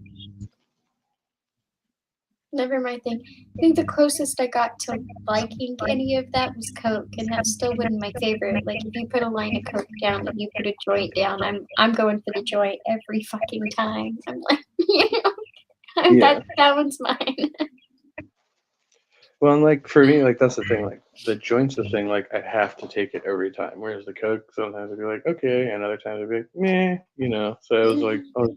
never my thing. I think the closest I got to liking any of that was Coke, and that still wasn't my favorite. Like if you put a line of Coke down and you put a joint down, I'm going for the joint every fucking time. I'm like, Yeah. that one's mine. Well, and like for me, like that's the thing. Like the joint's the thing. Like I have to take it every time. Whereas the Coke, sometimes I'd be like, okay, and other times I'd be like, meh, So I was like, oh,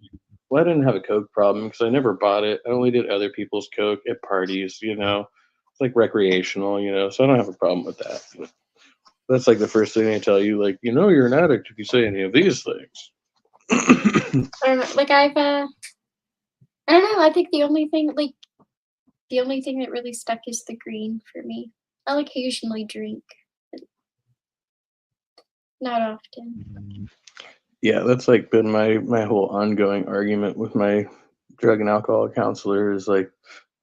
well, I didn't have a Coke problem because I never bought it. I only did other people's Coke at parties. It's like recreational. So I don't have a problem with that. But that's like the first thing they tell you. Like, you're an addict if you say any of these things. I don't know. Like I don't know. I think the only thing that really stuck is the green for me. I'll occasionally drink. Not often. Yeah, that's like been my whole ongoing argument with my drug and alcohol counselor is like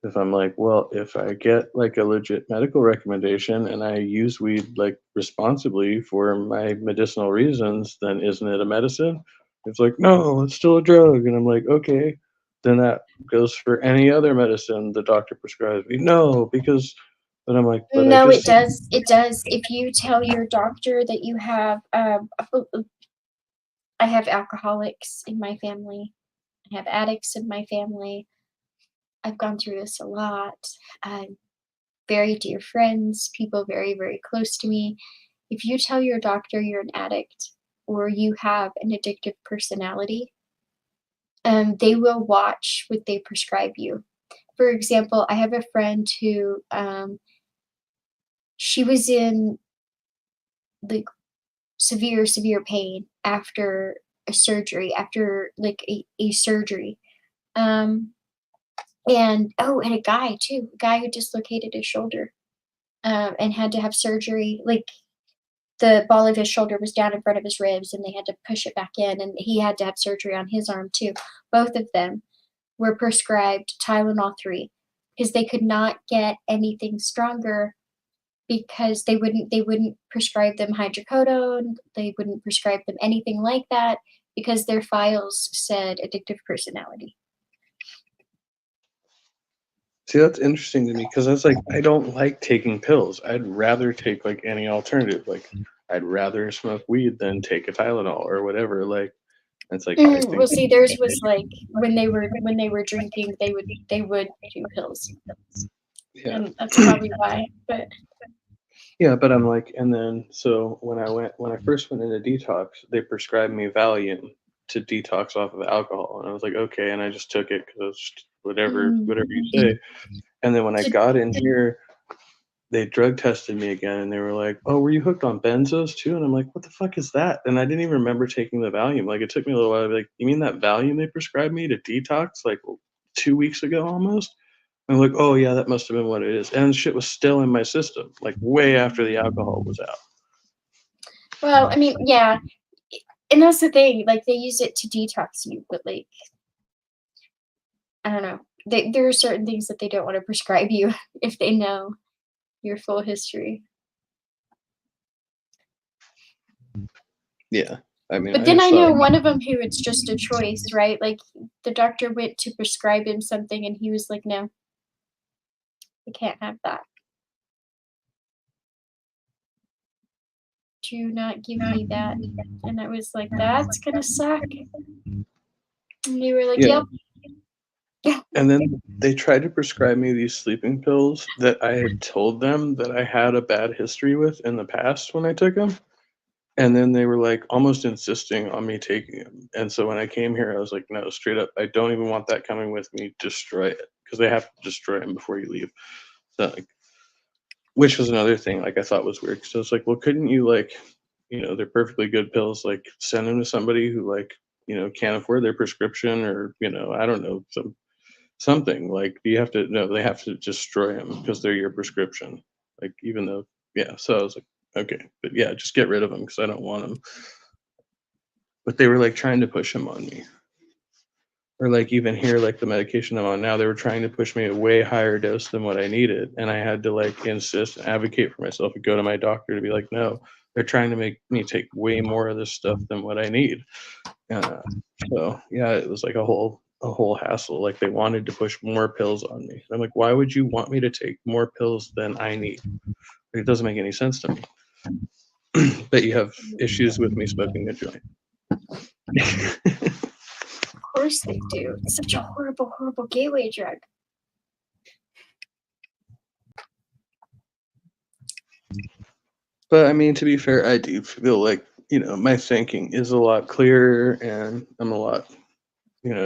if I'm like, well, if I get like a legit medical recommendation and I use weed like responsibly for my medicinal reasons, then isn't it a medicine? It's like, no, it's still a drug. And I'm like, okay, then that goes for any other medicine the doctor prescribes me. No, because but I'm like, but I No, it just does. It does. If you tell your doctor that you have, I have alcoholics in my family. I have addicts in my family. I've gone through this a lot. Very dear friends, people very, very close to me. If you tell your doctor you're an addict or you have an addictive personality, they will watch what they prescribe you. For example, I have a friend who she was in like severe, severe pain after a surgery, after like a surgery. Um, and oh, and a guy too, a guy who dislocated his shoulder and had to have surgery. Like the ball of his shoulder was down in front of his ribs and they had to push it back in, and he had to have surgery on his arm too. Both of them were prescribed Tylenol 3 because they could not get anything stronger because they wouldn't prescribe them hydrocodone, they wouldn't prescribe them anything like that because their files said addictive personality. see, that's interesting to me because I was like, I don't like taking pills. I'd rather take like any alternative. Like, I'd rather smoke weed than take a Tylenol or whatever. Like, it's like I Well, think, see, theirs was like when they were drinking, they would do pills, yeah, and that's probably why. But yeah. But I'm like, and then so when I first went into detox, they prescribed me Valium to detox off of alcohol, and I was like, okay, and I just took it because it's just whatever you say. And then when I to, got in here, they drug tested me again and they were like, "Oh, were you hooked on benzos too?" And I'm like, "What the fuck is that?" And I didn't even remember taking the Valium. Like it took me a little while to be like, "You mean that Valium they prescribed me to detox like 2 weeks ago almost?" I'm like, "Oh yeah, that must have been what it is." And shit was still in my system, like way after the alcohol was out. well, I mean, yeah, and that's the thing. Like they use it to detox you, but like I don't know. There are certain things that they don't want to prescribe you if they know your full history. Yeah. I mean, But I then just I thought, know one of them who it's just a choice, right? Like the doctor went to prescribe him something and he was like, "No, I can't have that. Do not give me that." And I was like, "That's gonna suck." And they were like, yeah. "Yep." Yeah. And then they tried to prescribe me these sleeping pills that I had told them that I had a bad history with in the past when I took them. And then they were like almost insisting on me taking them. And so when I came here, I was like, no, straight up, I don't even want that coming with me. Destroy it because they have to destroy them before you leave. So, like, which was another thing like I thought was weird. So it's like, well, couldn't you like, they're perfectly good pills. Like send them to somebody who like, can't afford their prescription or I don't know something. Like you have to no, they have to destroy them because they're your prescription. Like even though yeah. So I was like, okay, but yeah, just get rid of them because I don't want them. But they were like trying to push him on me. Or like even here, like the medication I'm on now, they were trying to push me a way higher dose than what I needed. And I had to like insist and advocate for myself and go to my doctor to be like, no, they're trying to make me take way more of this stuff than what I need. Uh, so yeah, it was like a whole hassle. Like they wanted to push more pills on me. I'm like, why would you want me to take more pills than I need? Like, it doesn't make any sense to me. But you have issues with me smoking a joint. Of course they do. It's such a horrible, horrible gateway drug. But I mean, to be fair, I do feel like, my thinking is a lot clearer and I'm a lot,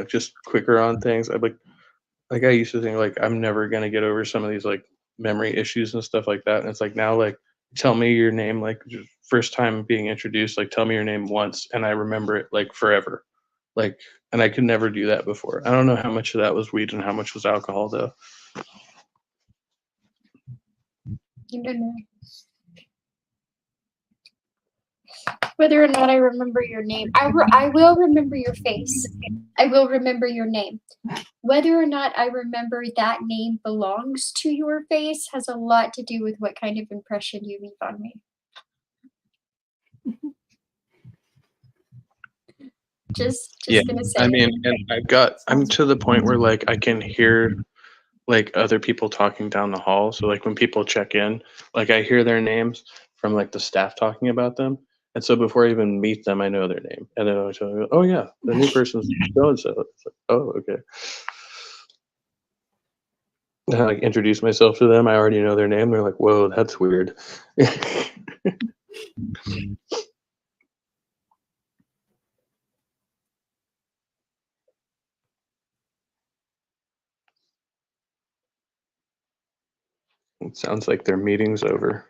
just quicker on things. I like I used to think like I'm never gonna get over some of these like memory issues and stuff like that. And it's like now like tell me your name, like just first time being introduced, like tell me your name once and I remember it like forever. Like and I could never do that before. I don't know how much of that was weed and how much was alcohol though. You don't know. Whether or not I remember your name, I will remember your face. I will remember your name. Whether or not I remember that name belongs to your face has a lot to do with what kind of impression you leave on me. Just Yeah, gonna say I it. mean, and I'm to the point where like I can hear like other people talking down the hall. So like when people check in, like I hear their names from like the staff talking about them. And so before I even meet them, I know their name. And then I tell you, oh yeah, the new person's so and so. It's like, oh, okay. And I like introduce myself to them. I already know their name. They're like, whoa, that's weird. It sounds like their meeting's over,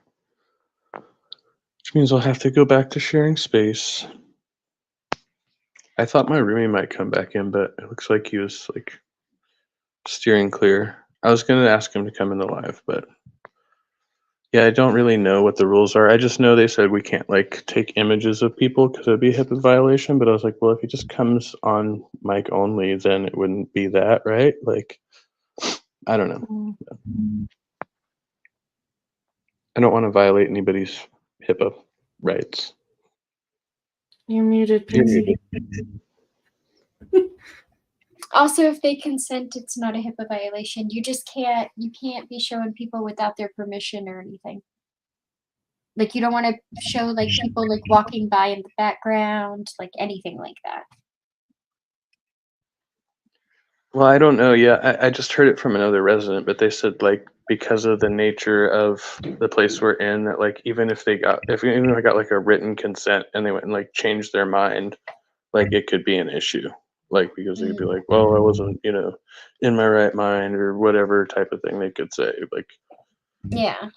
which means I'll have to go back to sharing space. I thought my roomie might come back in, but it looks like he was like steering clear. I was gonna ask him to come in the live, but yeah, I don't really know what the rules are. I just know they said we can't like take images of people because it'd be a HIPAA violation. But I was like, well, if he just comes on mic only, then it wouldn't be that, right? Like, I don't know. I don't want to violate anybody's HIPAA rights. You're muted, You're Pixie. Also, if they consent, it's not a HIPAA violation. You can't be showing people without their permission or anything. Like you don't want to show like people like walking by in the background, like anything like that. Well, I don't know. Yeah, I just heard it from another resident, but they said like because of the nature of the place we're in, that like even if even if I got like a written consent and they went and like changed their mind, like it could be an issue. Like because they'd be like, well, I wasn't, in my right mind or whatever type of thing they could say. Like, Yeah.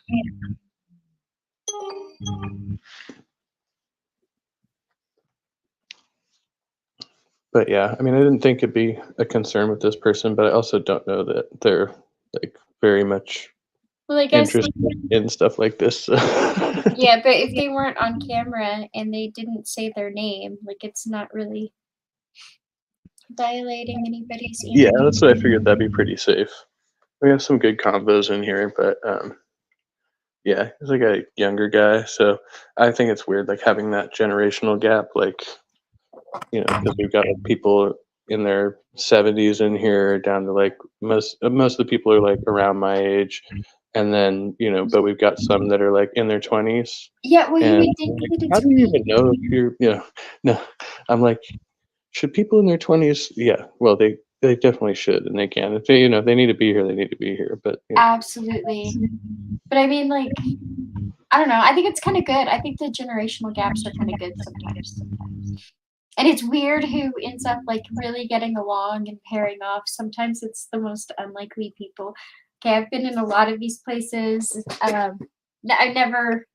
but yeah, I mean, I didn't think it'd be a concern with this person, but I also don't know that they're like very much Well, I guess interested in stuff like this. So. yeah, but if they weren't on camera and they didn't say their name, like it's not really violating anybody's. Yeah, that's what I figured. That'd be pretty safe. We have some good combos in here, but yeah, he's like a younger guy, so I think it's weird, like having that generational gap, like because we've got like, people in their 70s in here, down to like most of the people are like around my age, and then but we've got some that are like in their 20s. Yeah, well, you And would think that how it's do you weird. even know if you're no, I'm like, should people in their 20s, yeah, well they definitely should, and they can. If they they need to be here, they need to be here. But Absolutely. But I mean, like, I don't know. I think it's kind of good. I think the generational gaps are kind of good sometimes. And it's weird who ends up like really getting along and pairing off. Sometimes it's the most unlikely people. Okay, I've been in a lot of these places. I never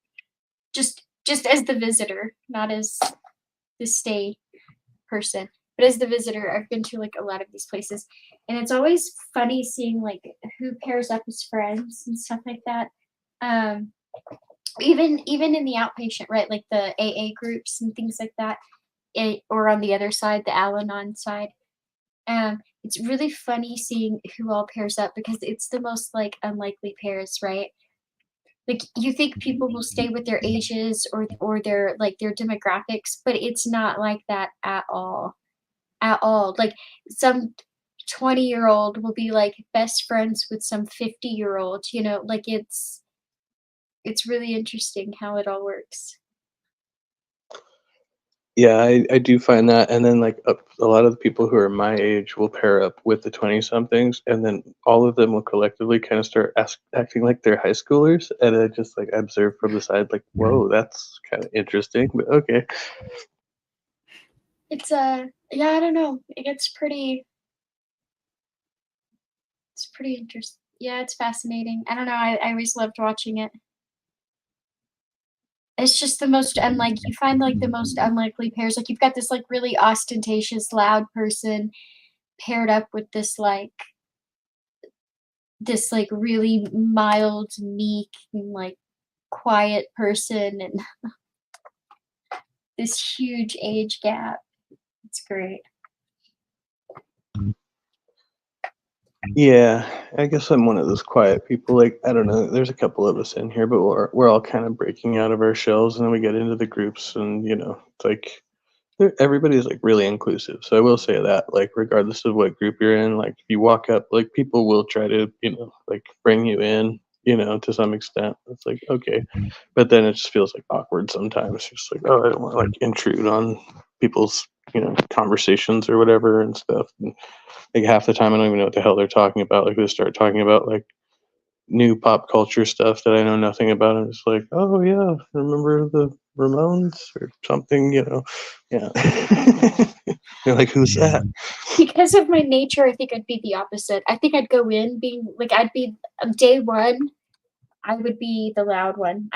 just as the visitor, not as the stay person, but as the visitor, I've been to like a lot of these places, and it's always funny seeing like who pairs up as friends and stuff like that. Um, even in the outpatient, right? Like the AA groups and things like that. Or on the other side, the Al-Anon side. It's really funny seeing who all pairs up because it's the most like unlikely pairs, right? Like you think people will stay with their ages or their like their demographics, but it's not like that at all. At all. Like some 20-year-old will be like best friends with some 50-year-old, like it's really interesting how it all works. yeah, I do find that, and then like a lot of the people who are my age will pair up with the 20 somethings, and then all of them will collectively kind of start acting like they're high schoolers, and I just like observe from the side, like, whoa, that's kind of interesting, but okay. It's yeah, I don't know. It's pretty interesting. Yeah, it's fascinating. I don't know. I always loved watching it. It's just the most unlike you find like the most unlikely pairs. Like you've got this like really ostentatious, loud person paired up with this like really mild, meek, and like quiet person, and this huge age gap. It's great. Yeah, I guess I'm one of those quiet people. Like, I don't know, there's a couple of us in here, but we're all kind of breaking out of our shells, and then we get into the groups, and it's like everybody's like really inclusive. So I will say that, like, regardless of what group you're in, like if you walk up, like people will try to, like bring you in, to some extent. It's like, okay, but then it just feels like awkward sometimes. Just like, oh, I don't want to like intrude on people's, conversations or whatever and stuff. And like half the time I don't even know what the hell they're talking about. Like they start talking about like new pop culture stuff that I know nothing about. I'm just like, oh yeah, remember the Ramones or something, Yeah. They're like, who's that? Because of my nature, I think I'd be the opposite. I think I'd go in being like, I'd be day one, I would be the loud one.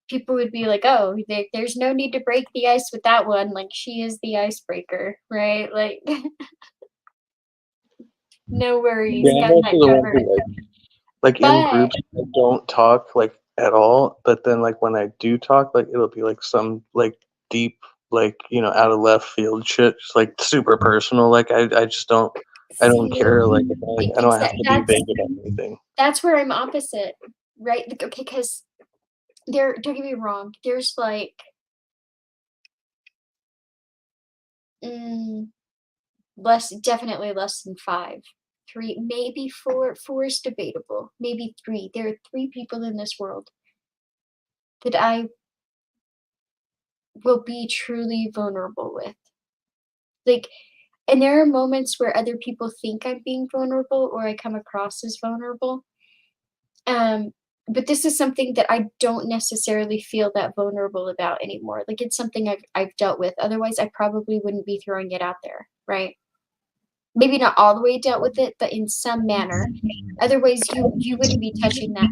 People would be like, oh, there's no need to break the ice with that one. Like, she is the icebreaker, right? Like, no worries, Yeah, I'm got that also the one covered. who like in But groups I don't talk like at all, but then like when I do talk, like it'll be like some like deep, like out of left field shit, just like super personal. Like I just I don't see, care. Like I don't have to be that's vague about anything. where I'm opposite, right? Like, okay, because don't get me wrong, there's like mm, definitely less than 5. 3, maybe 4. 4 is debatable. Maybe 3. There are 3 people in this world that I will be truly vulnerable with. Like, and there are moments where other people think I'm being vulnerable or I come across as vulnerable. Um, but this is something that I don't necessarily feel that vulnerable about anymore. Like, it's something I've dealt with. Otherwise, I probably wouldn't be throwing it out there, right? Maybe not all the way dealt with it, but in some manner. Otherwise, you wouldn't be touching that.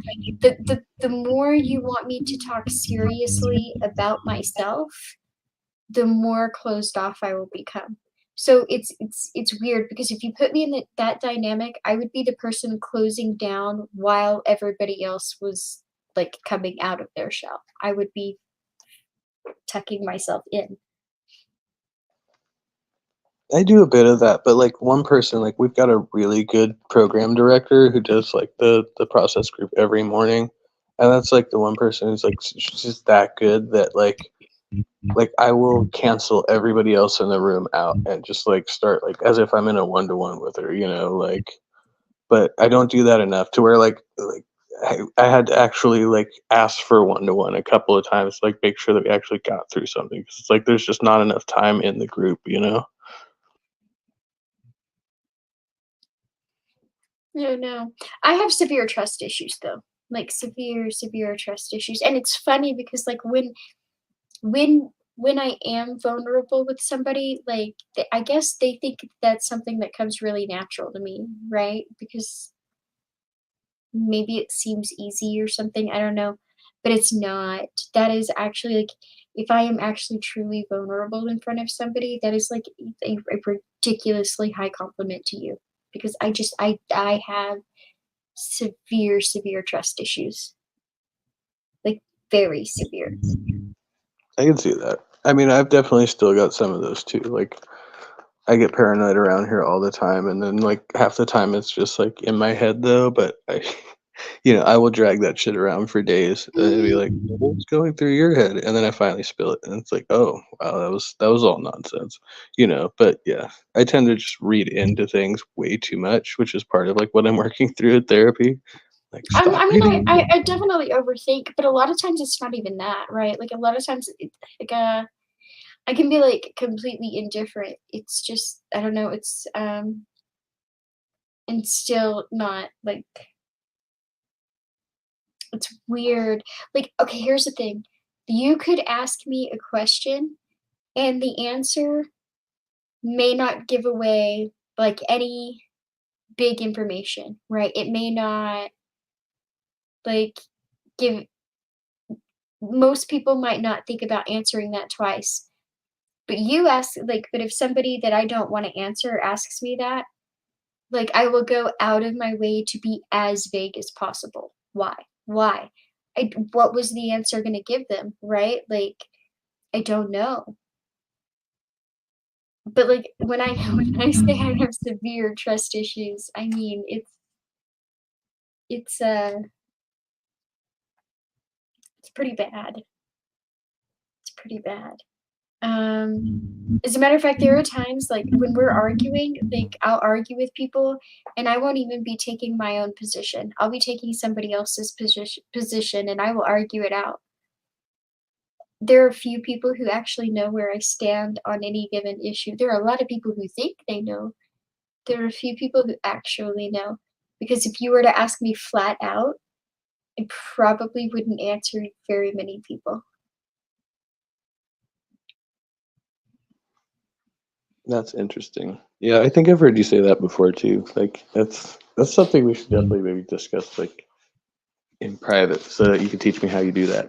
The more you want me to talk seriously about myself, the more closed off I will become. So it's weird because if you put me in that dynamic, I would be the person closing down while everybody else was like coming out of their shell. I would be tucking myself in. I do a bit of that, but like one person, like we've got a really good program director who does like the process group every morning, and that's like the one person who's like she's just that good that like I will cancel everybody else in the room out and just like start like as if I'm in a one-to-one with her, like. But I don't do that enough to where like I had to actually like ask for one-to-one a couple of times, like make sure that we actually got through something. 'Cause it's like there's just not enough time in the group. No. I have severe trust issues though. Like severe trust issues. And it's funny because like when I am vulnerable with somebody, like I guess they think that's something that comes really natural to me, right? Because maybe it seems easy or something, I don't know, but it's not. That is actually like if I am actually truly vulnerable in front of somebody, that is like a ridiculously high compliment to you because I have severe trust issues. Like very severe. I can see that. I mean, I've definitely still got some of those too. Like I get paranoid around here all the time, and then like half the time it's just like in my head though. But I will drag that shit around for days, and it'll be like, "What's going through your head?" And then I finally spill it, and it's like, "Oh, wow, that was all nonsense." But yeah, I tend to just read into things way too much, which is part of like what I'm working through in therapy. Like, stop I mean, reading. I definitely overthink, but a lot of times it's not even that, right? Like a lot of times, like I can be like completely indifferent. It's just I don't know. It's and still not like it's weird. Like okay, here's the thing. You could ask me a question, and the answer may not give away like any big information, right? It may not like give most people might not think about answering that twice. But you ask like but if somebody that I don't wanna answer asks me that, like, I will go out of my way to be as vague as possible. Why? Why? What was the answer gonna give them, right? Like, I don't know. But like when I when I say I have severe trust issues, I mean it's it's pretty bad. It's pretty bad. As a matter of fact, there are times like when we're arguing, like I'll argue with people and I won't even be taking my own position. I'll be taking somebody else's position and I will argue it out. There are a few people who actually know where I stand on any given issue. There are a lot of people who think they know. There are a few people who actually know. Because if you were to ask me flat out, I probably wouldn't answer very many people. That's interesting. Yeah, I think I've heard you say that before too. Like that's something we should definitely maybe discuss like in private so that you can teach me how you do that.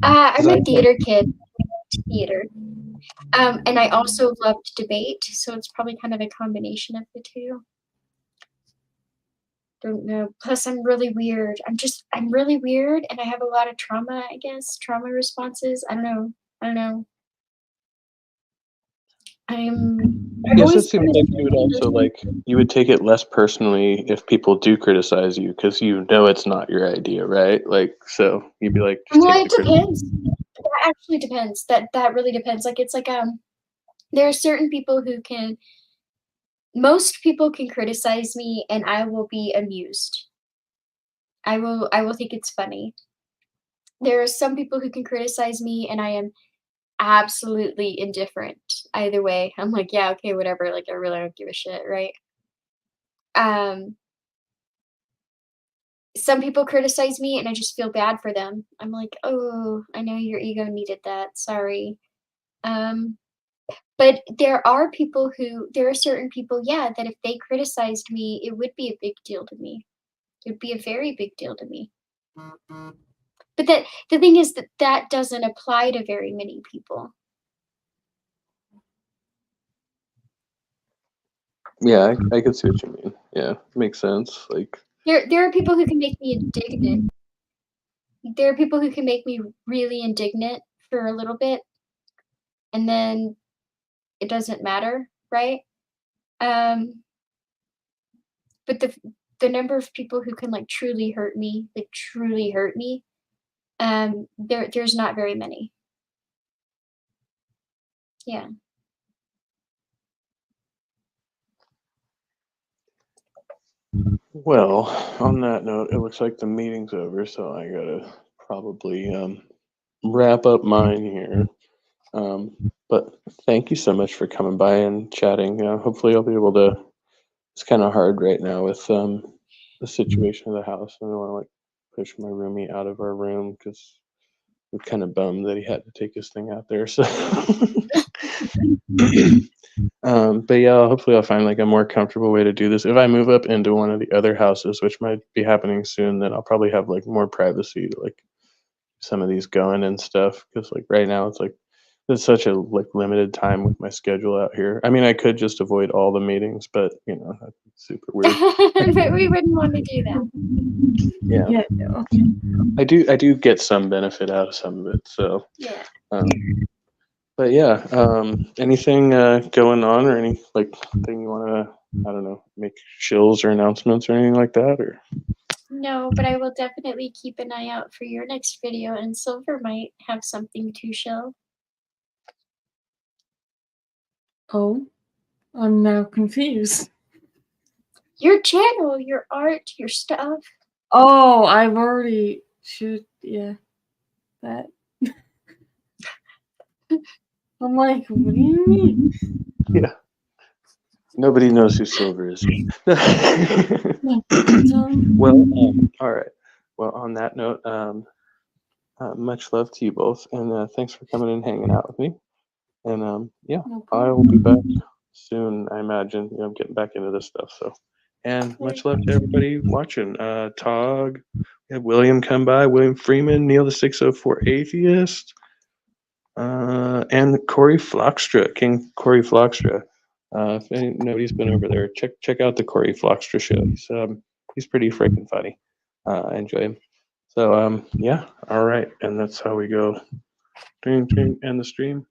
I'm a theater kid. Theater. And I also loved debate, so it's probably kind of a combination of the two. Don't know. Plus, I'm really weird. I'm really weird, and I have a lot of trauma, I guess. Trauma responses. I don't know. I I've guess it always seems like you would also like you would take it less personally if people do criticize you because you know it's not your idea, right? Like so you'd be like, just Well, take it the criticism. depends. That actually depends. That really depends. Like it's like there are certain people who can. Most people can criticize me, and I will be amused. I will think it's funny. There are some people who can criticize me, and I am absolutely indifferent either way. I'm like, yeah, okay, whatever. Like I really don't give a shit, right? Um, some people criticize me and I just feel bad for them. I'm like, oh, I know your ego needed that. Sorry. Um, but there are certain people, yeah, that if they criticized me, it would be a big deal to me. It would be a very big deal to me. But the thing is that doesn't apply to very many people. Yeah, I could see what you mean. Yeah, makes sense. Like There are people who can make me indignant. There are people who can make me really indignant for a little bit, and then it doesn't matter, right? Um, but the number of people who can like truly hurt me, there's not very many. Yeah. well, on that note, it looks like the meeting's over, so I gotta probably wrap up mine here. But thank you so much for coming by and chatting. Hopefully, I'll be able to. It's kind of hard right now with the situation of the house. I don't want to like push my roomie out of our room because we're kind of bummed that he had to take his thing out there. So, but yeah, hopefully I'll find like a more comfortable way to do this. If I move up into one of the other houses, which might be happening soon, then I'll probably have like more privacy to like some of these going and stuff. Because like right now, it's like there's such a like limited time with my schedule out here. I mean, I could just avoid all the meetings, but you know, that's super weird. But we wouldn't want to do that. Yeah, Yeah, no. I do get some benefit out of some of it. So, Yeah. but yeah, anything going on or any like thing you want to, I don't know, make shills or announcements or anything like that, or? No, but I will definitely keep an eye out for your next video, and Silver might have something to show. Oh, I'm now confused. Your channel, your art, your stuff. Oh, I've already yeah, that. I'm like, what do you mean? Yeah. Nobody knows who Silver is. Well, all right. Well, on that note, much love to you both, and thanks for coming and hanging out with me. And yeah, No I problem. will be back soon. I imagine. You know, I'm getting back into this stuff. So, and much love to everybody watching. Tog, we had William come by. William Freeman, Neil the 604 Atheist, and Corey Flockstra, King Corey Flockstra. If nobody's been over there, check out the Corey Flockstra show. He's pretty freaking funny. I enjoy him. So yeah, all right, and that's how we go. Ding, ding, end the stream.